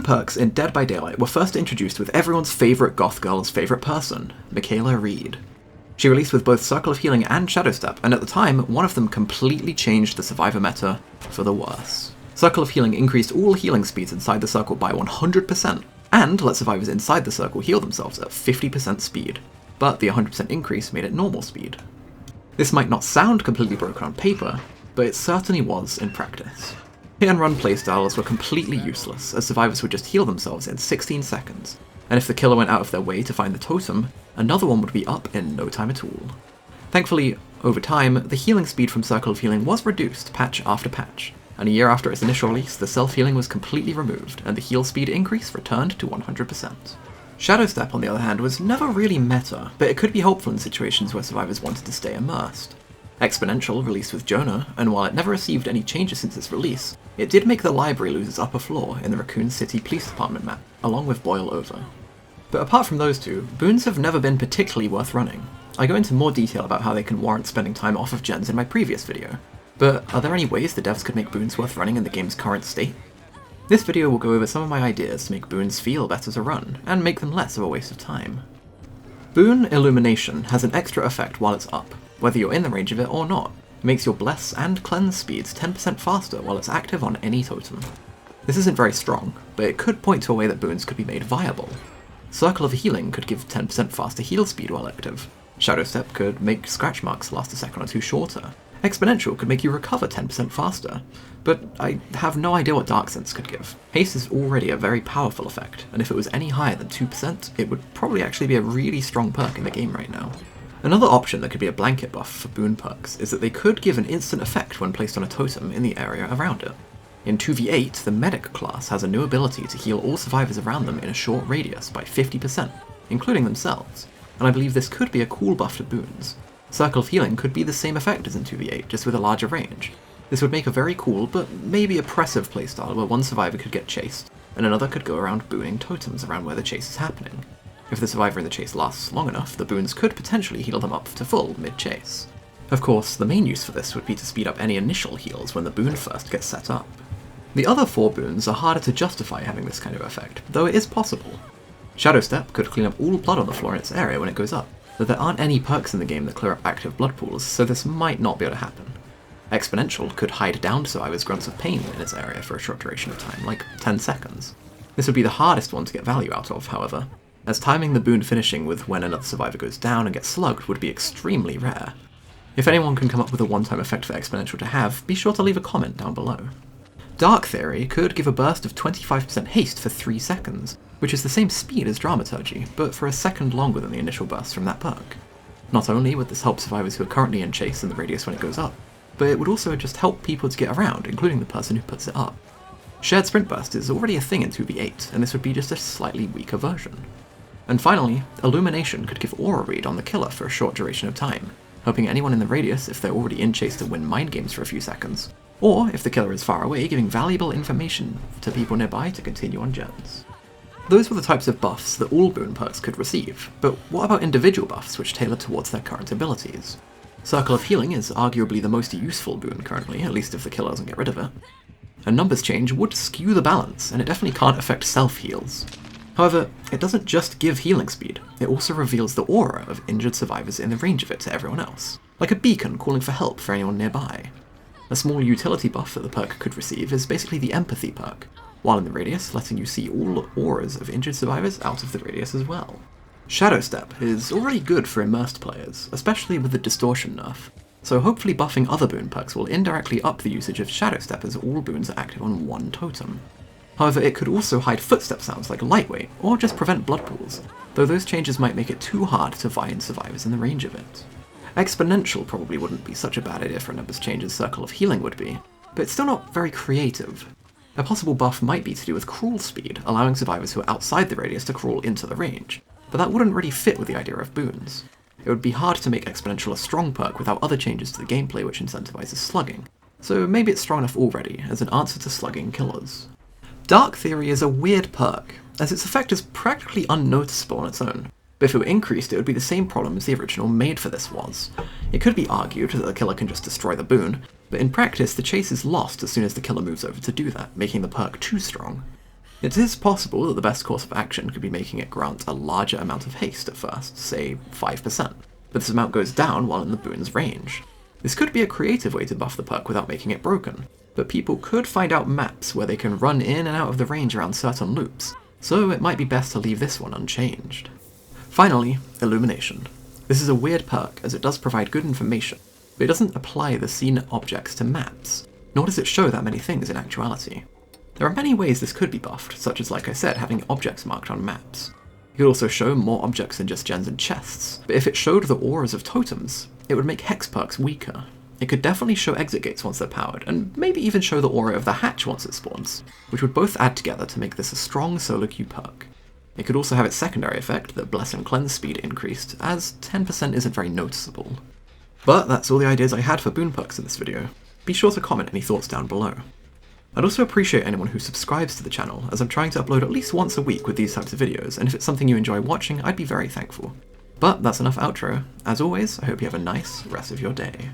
perks in Dead by Daylight were first introduced with everyone's favourite goth girl's favourite person, Michaela Reed. She released with both Circle of Healing and Shadow Step, and at the time, one of them completely changed the survivor meta for the worse. Circle of Healing increased all healing speeds inside the circle by 100%, and let survivors inside the circle heal themselves at 50% speed, but the 100% increase made it normal speed. This might not sound completely broken on paper, but it certainly was in practice. Hit and run playstyles were completely useless, as survivors would just heal themselves in 16 seconds, and if the killer went out of their way to find the totem, another one would be up in no time at all. Thankfully, over time, the healing speed from Circle of Healing was reduced patch after patch, and a year after its initial release, the self-healing was completely removed, and the heal speed increase returned to 100%. Shadow Step, on the other hand, was never really meta, but it could be helpful in situations where survivors wanted to stay immersed. Exponential released with Jonah, and while it never received any changes since its release, it did make the library lose its upper floor in the Raccoon City Police Department map, along with Boil Over. But apart from those two, Boons have never been particularly worth running. I go into more detail about how they can warrant spending time off of gens in my previous video, but are there any ways the devs could make Boons worth running in the game's current state? This video will go over some of my ideas to make Boons feel better to run, and make them less of a waste of time. Boon Illumination has an extra effect while it's up, whether you're in the range of it or not. It makes your Bless and Cleanse speeds 10% faster while it's active on any totem. This isn't very strong, but it could point to a way that Boons could be made viable. Circle of Healing could give 10% faster heal speed while active. Shadow Step could make scratch marks last a second or two shorter. Exponential could make you recover 10% faster, but I have no idea what Dark Sense could give. Haste is already a very powerful effect, and if it was any higher than 2%, it would probably actually be a really strong perk in the game right now. Another option that could be a blanket buff for Boon perks is that they could give an instant effect when placed on a totem in the area around it. In 2v8, the Medic class has a new ability to heal all survivors around them in a short radius by 50%, including themselves, and I believe this could be a cool buff to Boons. Circle of Healing could be the same effect as in 2v8, just with a larger range. This would make a very cool, but maybe oppressive playstyle where one survivor could get chased, and another could go around booning totems around where the chase is happening. If the survivor in the chase lasts long enough, the Boons could potentially heal them up to full mid-chase. Of course, the main use for this would be to speed up any initial heals when the Boon first gets set up. The other 4 Boons are harder to justify having this kind of effect, though it is possible. Shadow Step could clean up all blood on the floor in its area when it goes up, though there aren't any perks in the game that clear up active blood pools, so this might not be able to happen. Exponential could hide down survivors' grunts of pain in its area for a short duration of time, like 10 seconds. This would be the hardest one to get value out of, however, as timing the Boon finishing with when another survivor goes down and gets slugged would be extremely rare. If anyone can come up with a one-time effect for Exponential to have, be sure to leave a comment down below. Dark Theory could give a burst of 25% haste for 3 seconds, which is the same speed as Dramaturgy, but for a second longer than the initial burst from that perk. Not only would this help survivors who are currently in chase in the radius when it goes up, but it would also just help people to get around, including the person who puts it up. Shared Sprint Burst is already a thing in 2v8, and this would be just a slightly weaker version. And finally, Illumination could give Aura Read on the killer for a short duration of time, helping anyone in the radius if they're already in chase to win mind games for a few seconds, or if the killer is far away, giving valuable information to people nearby to continue on gens. Those were the types of buffs that all Boon perks could receive, but what about individual buffs which tailor towards their current abilities? Circle of Healing is arguably the most useful Boon currently, at least if the killer doesn't get rid of it. A numbers change would skew the balance, and it definitely can't affect self-heals. However, it doesn't just give healing speed, it also reveals the aura of injured survivors in the range of it to everyone else, like a beacon calling for help for anyone nearby. A small utility buff that the perk could receive is basically the Empathy perk, while in the radius letting you see all auras of injured survivors out of the radius as well. Shadow Step is already good for immersed players, especially with the distortion nerf, so hopefully buffing other Boon perks will indirectly up the usage of Shadow Step as all Boons are active on one totem. However, it could also hide footstep sounds like Lightweight, or just prevent blood pools, though those changes might make it too hard to find survivors in the range of it. Exponential probably wouldn't be such a bad idea for a numbers change as Circle of Healing would be, but it's still not very creative. A possible buff might be to do with crawl speed, allowing survivors who are outside the radius to crawl into the range, but that wouldn't really fit with the idea of Boons. It would be hard to make Exponential a strong perk without other changes to the gameplay which incentivizes slugging, so maybe it's strong enough already as an answer to slugging killers. Dark Theory is a weird perk, as its effect is practically unnoticeable on its own, but if it were increased it would be the same problem as the original made for this was. It could be argued that the killer can just destroy the Boon, but in practice the chase is lost as soon as the killer moves over to do that, making the perk too strong. It is possible that the best course of action could be making it grant a larger amount of haste at first, say 5%, but this amount goes down while in the Boon's range. This could be a creative way to buff the perk without making it broken, but people could find out maps where they can run in and out of the range around certain loops, so it might be best to leave this one unchanged. Finally, Illumination. This is a weird perk as it does provide good information, but it doesn't apply the seen objects to maps, nor does it show that many things in actuality. There are many ways this could be buffed, such as, like I said, having objects marked on maps. It could also show more objects than just gens and chests, but if it showed the auras of totems, it would make hex perks weaker. It could definitely show exit gates once they're powered, and maybe even show the aura of the hatch once it spawns, which would both add together to make this a strong solo queue perk. It could also have its secondary effect that Bless and Cleanse speed increased, as 10% isn't very noticeable. But that's all the ideas I had for Boon perks in this video. Be sure to comment any thoughts down below. I'd also appreciate anyone who subscribes to the channel, as I'm trying to upload at least once a week with these types of videos, and if it's something you enjoy watching, I'd be very thankful. But that's enough outro. As always, I hope you have a nice rest of your day.